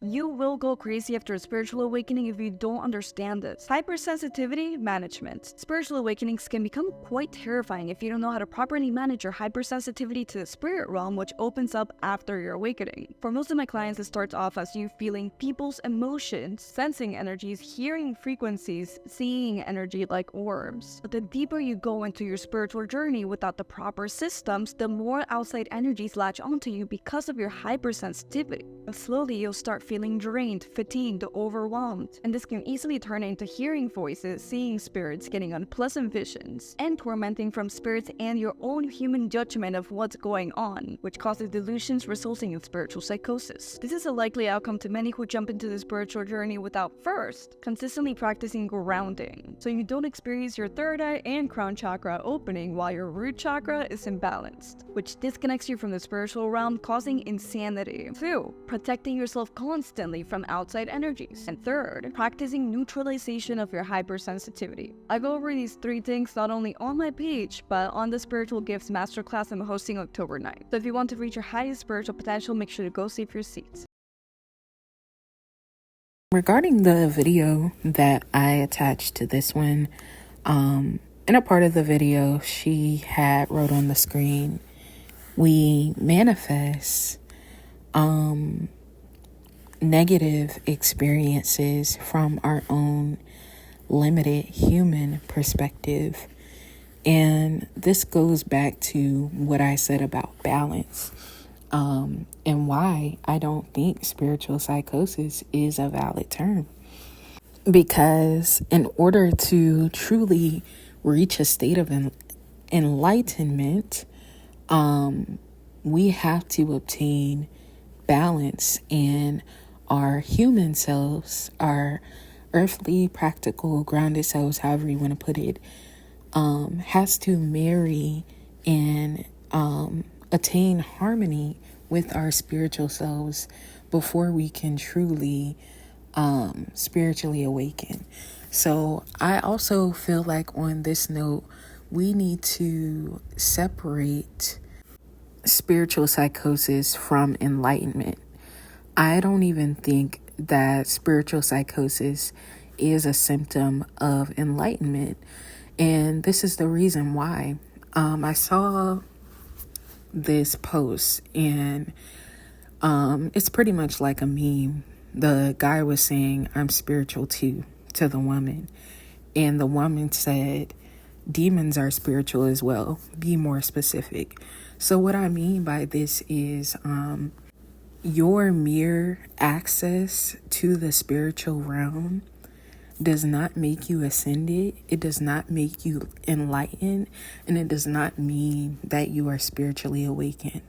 You will go crazy after a spiritual awakening if you don't understand this. Hypersensitivity management. Spiritual awakenings can become quite terrifying if you don't know how to properly manage your hypersensitivity to the spirit realm, which opens up after your awakening. For most of my clients, it starts off as you feeling people's emotions, sensing energies, hearing frequencies, seeing energy like orbs. But the deeper you go into your spiritual journey without the proper systems, the more outside energies latch onto you because of your hypersensitivity. And slowly you'll start feeling drained, fatigued, overwhelmed. And this can easily turn into hearing voices, seeing spirits, getting unpleasant visions, and tormenting from spirits and your own human judgment of what's going on, which causes delusions resulting in spiritual psychosis. This is a likely outcome to many who jump into the spiritual journey without first consistently practicing grounding, so you don't experience your third eye and crown chakra opening while your root chakra is imbalanced, which disconnects you from the spiritual realm, causing insanity. 2. Protecting yourself constantly from outside energies. And 3rd, practicing neutralization of your hypersensitivity. I go over these 3 things not only on my page, but on the Spiritual Gifts Masterclass I'm hosting October 9th. So if you want to reach your highest spiritual potential, make sure to go save your seats. Regarding the video that I attached to this one, in a part of the video, she had wrote on the screen, we manifest negative experiences from our own limited human perspective. And this goes back to what I said about balance, and why I don't think spiritual psychosis is a valid term. Because in order to truly reach a state of enlightenment, we have to obtain balance in our human selves, our earthly, practical, grounded selves, however you want to put it, has to marry and attain harmony with our spiritual selves before we can truly spiritually awaken. So I also feel like on this note, we need to separate spiritual psychosis from enlightenment. I don't even think that spiritual psychosis is a symptom of enlightenment. And this is the reason why. I saw this post and it's pretty much like a meme. The guy was saying, I'm spiritual too, to the woman. And the woman said, demons are spiritual as well. Be more specific. So what I mean by this is your mere access to the spiritual realm does not make you ascended. It does not make you enlightened. And it does not mean that you are spiritually awakened.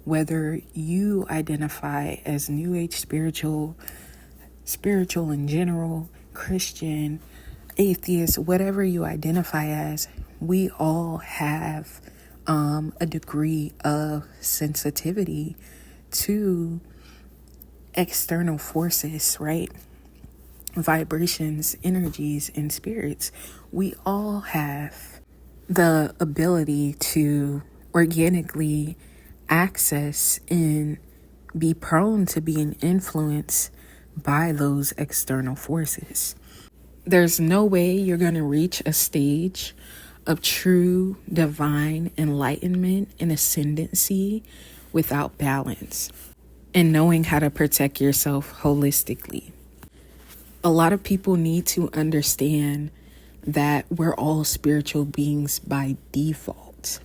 Whether you identify as New Age spiritual in general, Christian, atheist, whatever you identify as, we all have a degree of sensitivity to external forces, right? Vibrations, energies, and spirits. We all have the ability to organically access and be prone to being influenced by those external forces. There's no way you're going to reach a stage of true divine enlightenment and ascendancy without balance and knowing how to protect yourself holistically. A lot of people need to understand that we're all spiritual beings by default.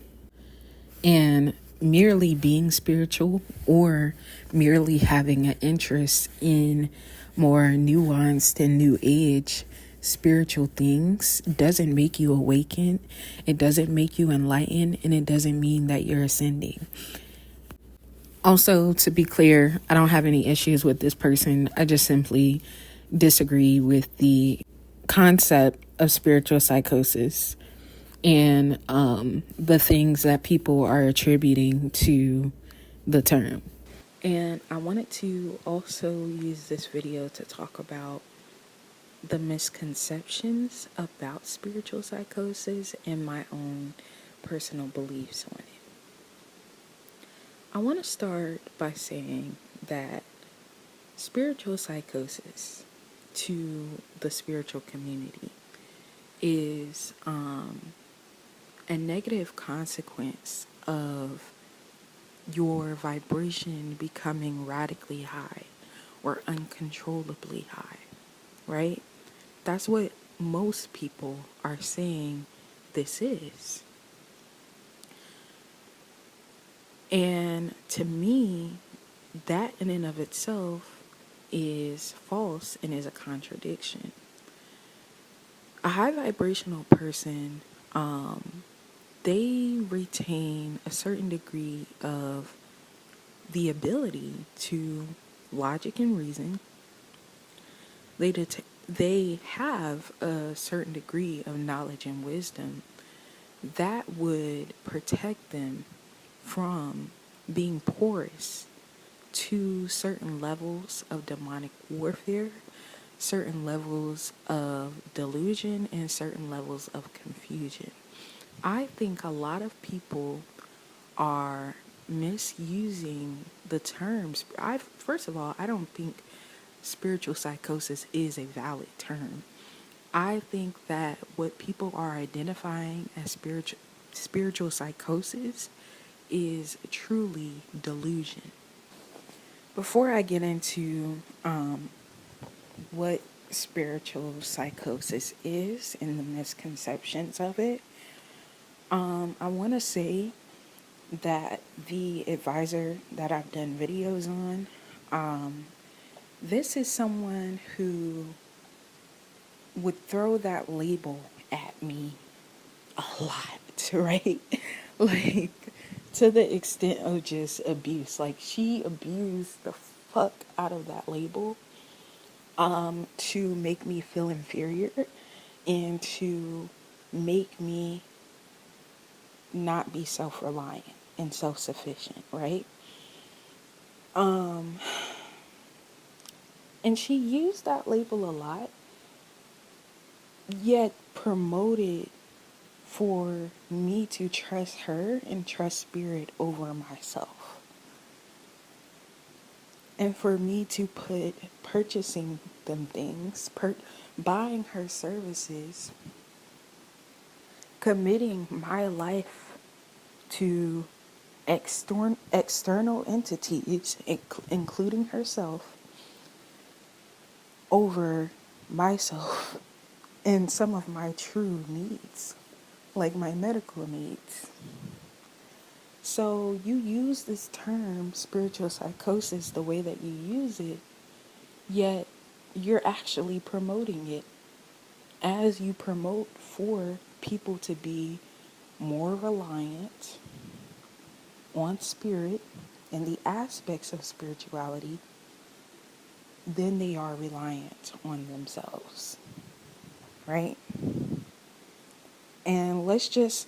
And merely being spiritual or merely having an interest in more nuanced and new age spiritual things doesn't make you awaken. It doesn't make you enlightened, and it doesn't mean that you're ascending. Also, to be clear, I don't have any issues with this person. I just simply disagree with the concept of spiritual psychosis and the things that people are attributing to the term. And I wanted to also use this video to talk about the misconceptions about spiritual psychosis and my own personal beliefs on it. I want to start by saying that Spiritual psychosis to the spiritual community is a negative consequence of your vibration becoming radically high or uncontrollably high, right? That's what most people are saying this is. And to me, that in and of itself is false and is a contradiction. A high vibrational person, they retain a certain degree of the ability to logic and reason. They have a certain degree of knowledge and wisdom that would protect them from being porous to certain levels of demonic warfare, certain levels of delusion, and certain levels of confusion. I think a lot of people are misusing the terms. First of all, I don't think spiritual psychosis is a valid term. I think that what people are identifying as spiritual psychosis is truly delusion. Before I get into what spiritual psychosis is and the misconceptions of it, I want to say that the advisor that I've done videos on, this is someone who would throw that label at me a lot, right? Like, to the extent of just abuse. Like, she abused the fuck out of that label to make me feel inferior and to make me not be self-reliant and self-sufficient, right? And she used that label a lot, yet promoted for me to trust her and trust spirit over myself. And for me to put purchasing them things, buying her services, committing my life to external entities, including herself, over myself and some of my true needs, like my medical needs. So you use this term, spiritual psychosis, the way that you use it, yet you're actually promoting it as you promote for people to be more reliant on spirit and the aspects of spirituality than they are reliant on themselves, right? And let's just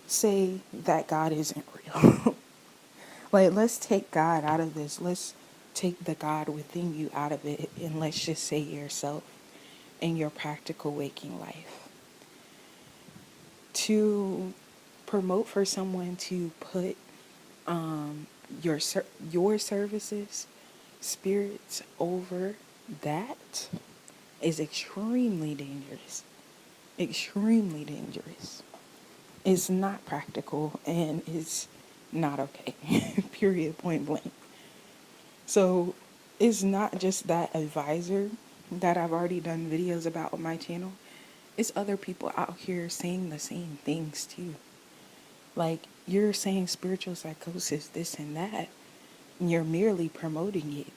say that God isn't real. Like, let's take God out of this. Let's take the God within you out of it, and let's just say yourself in your practical waking life. To promote for someone to put your services, spirits over that is extremely dangerous. Extremely dangerous. It's not practical and it's not okay. Period, point blank. So it's not just that advisor that I've already done videos about on my channel. It's other people out here saying the same things too. Like, you're saying spiritual psychosis, this and that, and you're merely promoting it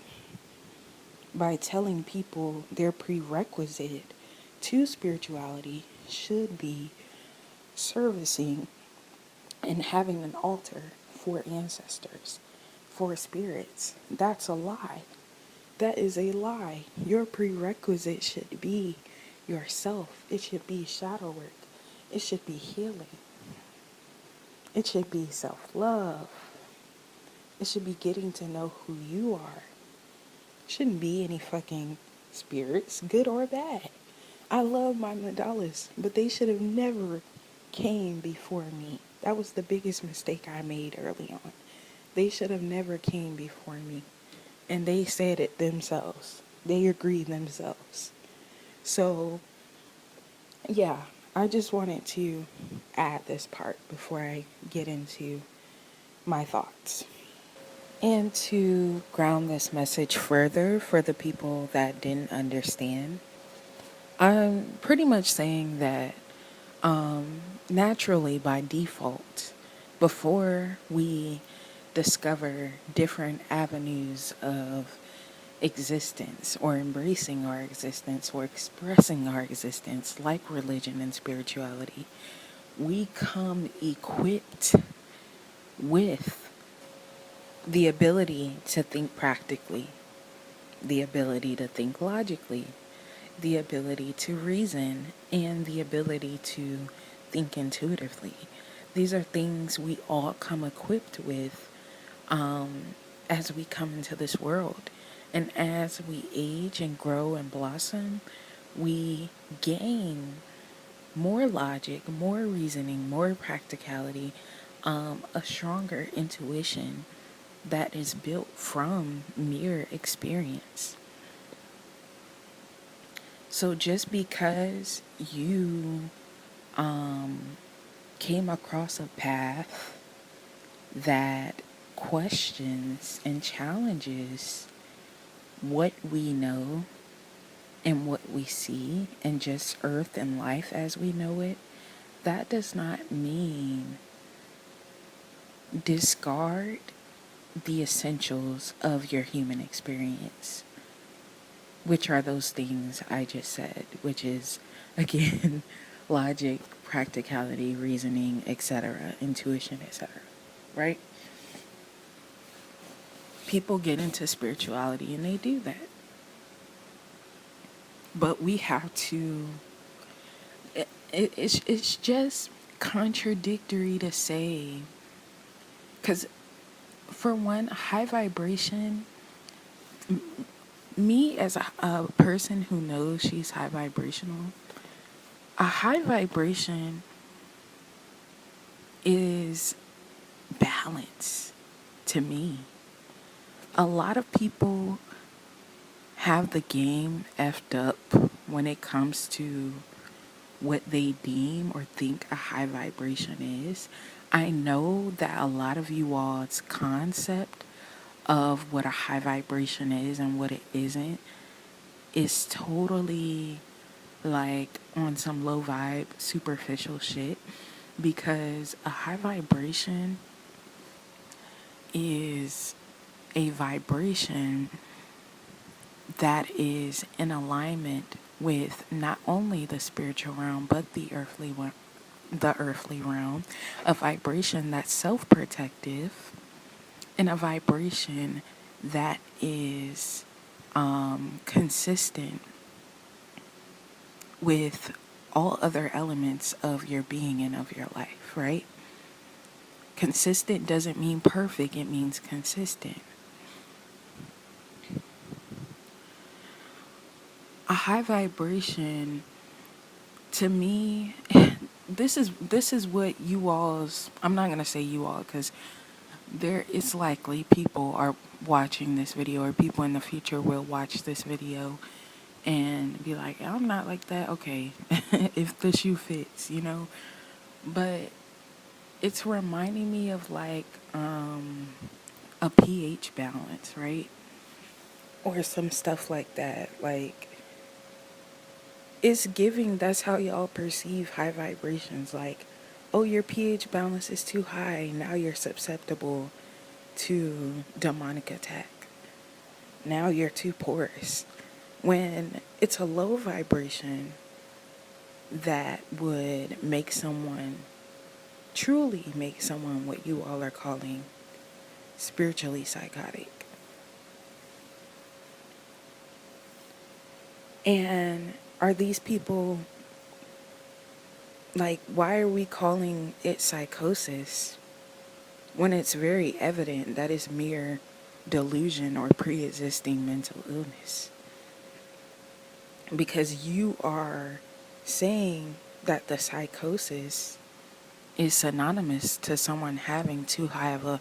by telling people their prerequisite to spirituality should be servicing and having an altar for ancestors, for spirits. That's a lie. That is a lie. Your prerequisite should be yourself. It should be shadow work. It should be healing. It should be self-love. It should be getting to know who you are. It shouldn't be any fucking spirits, good or bad. I love my mandalas, but they should have never came before me. That was the biggest mistake I made early on. They should have never came before me. And they said it themselves. They agree themselves. So, yeah, I just wanted to add this part before I get into my thoughts. And to ground this message further for the people that didn't understand, I'm pretty much saying that naturally, by default, before we discover different avenues of existence or embracing our existence or expressing our existence, like religion and spirituality, we come equipped with the ability to think practically, the ability to think logically, the ability to reason, and the ability to think intuitively. These are things we all come equipped with as we come into this world. And as we age and grow and blossom, we gain more logic, more reasoning, more practicality, a stronger intuition that is built from mere experience. So just because you came across a path that questions and challenges what we know and what we see and just earth and life as we know it, that does not mean discard the essentials of your human experience, which are those things I just said, which is, again, logic, practicality, reasoning, etc., intuition, etc., right? People get into spirituality and they do that. But we have to, it's just contradictory to say, because for one, high vibration, me as a person who knows she's high vibrational, a high vibration is balance to me. A lot of people have the game effed up when it comes to what they deem or think a high vibration is. I know that a lot of you all's concept of what a high vibration is and what it isn't is totally like on some low vibe, superficial shit, because a high vibration is a vibration that is in alignment with not only the spiritual realm but the earthly realm, a vibration that's self-protective, and a vibration that is consistent with all other elements of your being and of your life, right? Consistent doesn't mean perfect, it means consistent. A high vibration, to me, this is what you all's, I'm not going to say you all because there is likely people are watching this video or people in the future will watch this video and be like, I'm not like that. Okay, if the shoe fits, you know. But it's reminding me of like a pH balance, right? Or some stuff like that. Like, it's giving, that's how y'all perceive high vibrations. Like, oh, your pH balance is too high. Now you're susceptible to demonic attack. Now you're too porous. When it's a low vibration that would make someone, truly make someone what you all are calling spiritually psychotic. And are these people, like, why are we calling it psychosis when it's very evident that it's mere delusion or pre-existing mental illness? Because you are saying that the psychosis is synonymous to someone having too high of a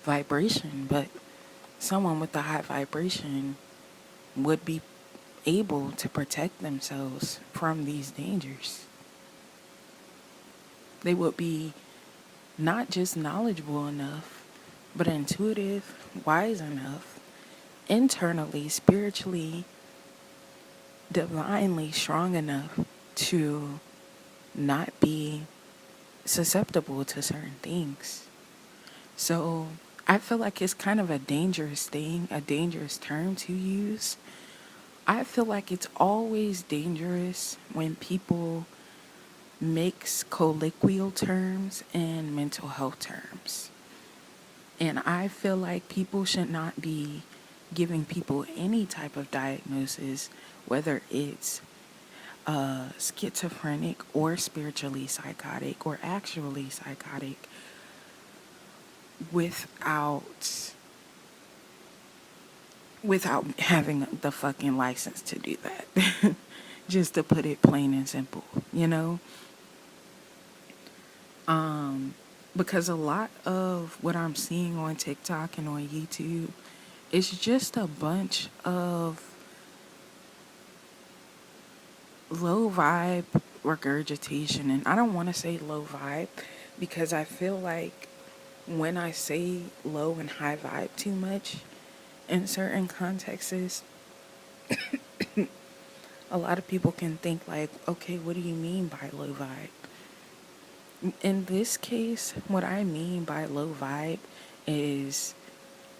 vibration, but someone with a high vibration would be able to protect themselves from these dangers. They would be not just knowledgeable enough, but intuitive, wise enough, internally, spiritually, divinely strong enough to not be susceptible to certain things. So I feel like it's kind of a dangerous thing, a dangerous term to use. I feel like it's always dangerous when people mix colloquial terms and mental health terms. And I feel like people should not be giving people any type of diagnosis, whether it's schizophrenic or spiritually psychotic or actually psychotic, without having the fucking license to do that. Just to put it plain and simple, you know? Because a lot of what I'm seeing on TikTok and on YouTube is just a bunch of low vibe regurgitation. And I don't want to say low vibe because I feel like when I say low and high vibe too much in certain contexts, a lot of people can think like, okay, what do you mean by low vibe? In this case, what I mean by low vibe is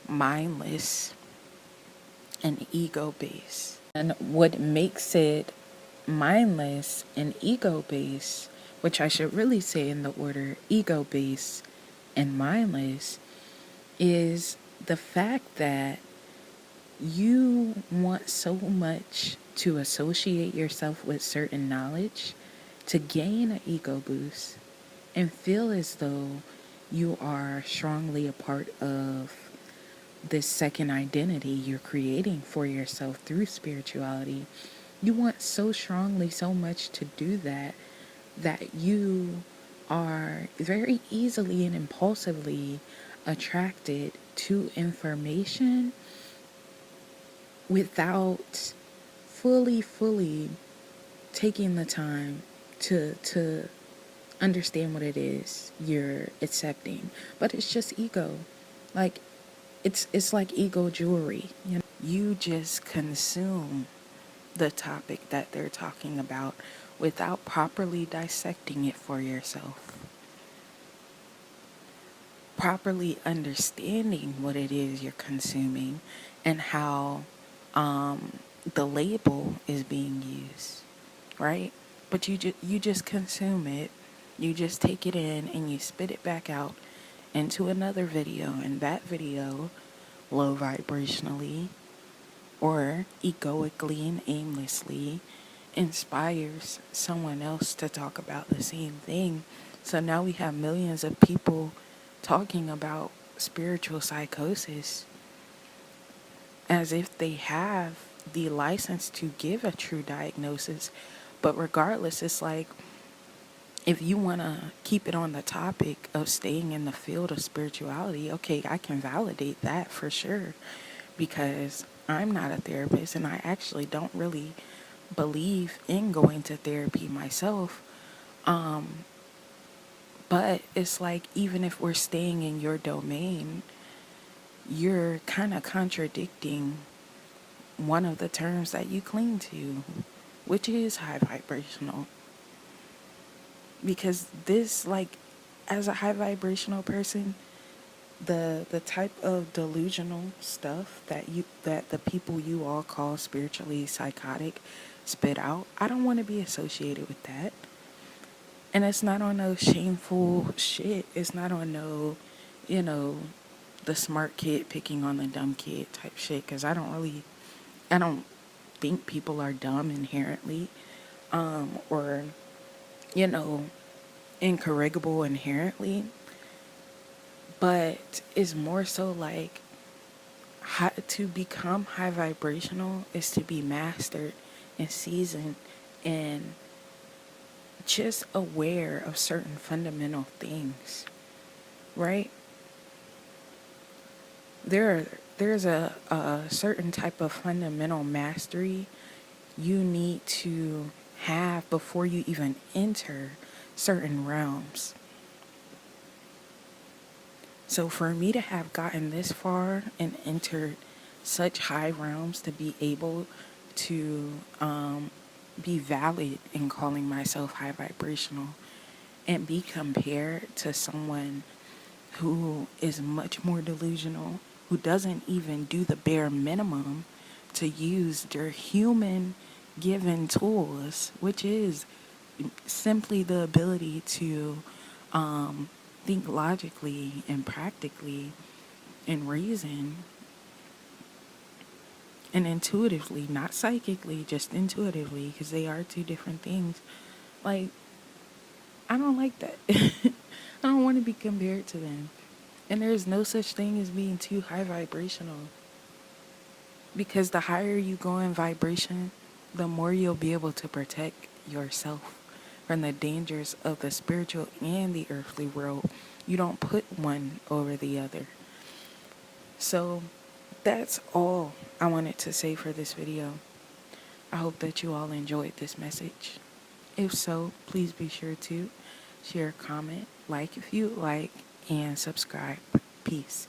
mindless and ego based. And what makes it mindless and ego based, which I should really say in the order ego based and mindless, is the fact that you want so much to associate yourself with certain knowledge to gain an ego boost and feel as though you are strongly a part of this second identity you're creating for yourself through spirituality. You want so strongly, so much to do that, that you are very easily and impulsively attracted to information without fully taking the time to understand what it is you're accepting. But it's just ego. Like it's like ego jewelry. You just consume the topic that they're talking about without properly dissecting it for yourself. Properly understanding what it is you're consuming and how the label is being used, right? But you just consume it. You just take it in and you spit it back out into another video, and that video, low vibrationally or egoically and aimlessly, inspires someone else to talk about the same thing. So now we have millions of people talking about spiritual psychosis as if they have the license to give a true diagnosis. But regardless, it's like, if you want to keep it on the topic of staying in the field of spirituality, okay, I can validate that for sure, because I'm not a therapist and I actually don't really believe in going to therapy myself. But it's like, even if we're staying in your domain, you're kind of contradicting one of the terms that you cling to, which is high vibrational. Because this, like, as a high vibrational person, the type of delusional stuff that the people you all call spiritually psychotic spit out, I don't want to be associated with that. And it's not on no shameful shit. It's not on no, the smart kid picking on the dumb kid type shit. Because I don't think people are dumb inherently, or, incorrigible inherently. But it's more so like, to become high vibrational is to be mastered and seasoned and just aware of certain fundamental things, right? There are there's a certain type of fundamental mastery you need to have before you even enter certain realms. So for me to have gotten this far and entered such high realms to be able to be valid in calling myself high vibrational and be compared to someone who is much more delusional, who doesn't even do the bare minimum to use their human given tools, which is simply the ability to think logically and practically and reason and intuitively, not psychically, just intuitively, because they are two different things. Like, I don't like that. I don't want to be compared to them. And there's no such thing as being too high vibrational. Because the higher you go in vibration, the more you'll be able to protect yourself from the dangers of the spiritual and the earthly world. You don't put one over the other. So that's all I wanted to say for this video. I hope that you all enjoyed this message. If so, please be sure to share, comment, like if you like, and subscribe. Peace.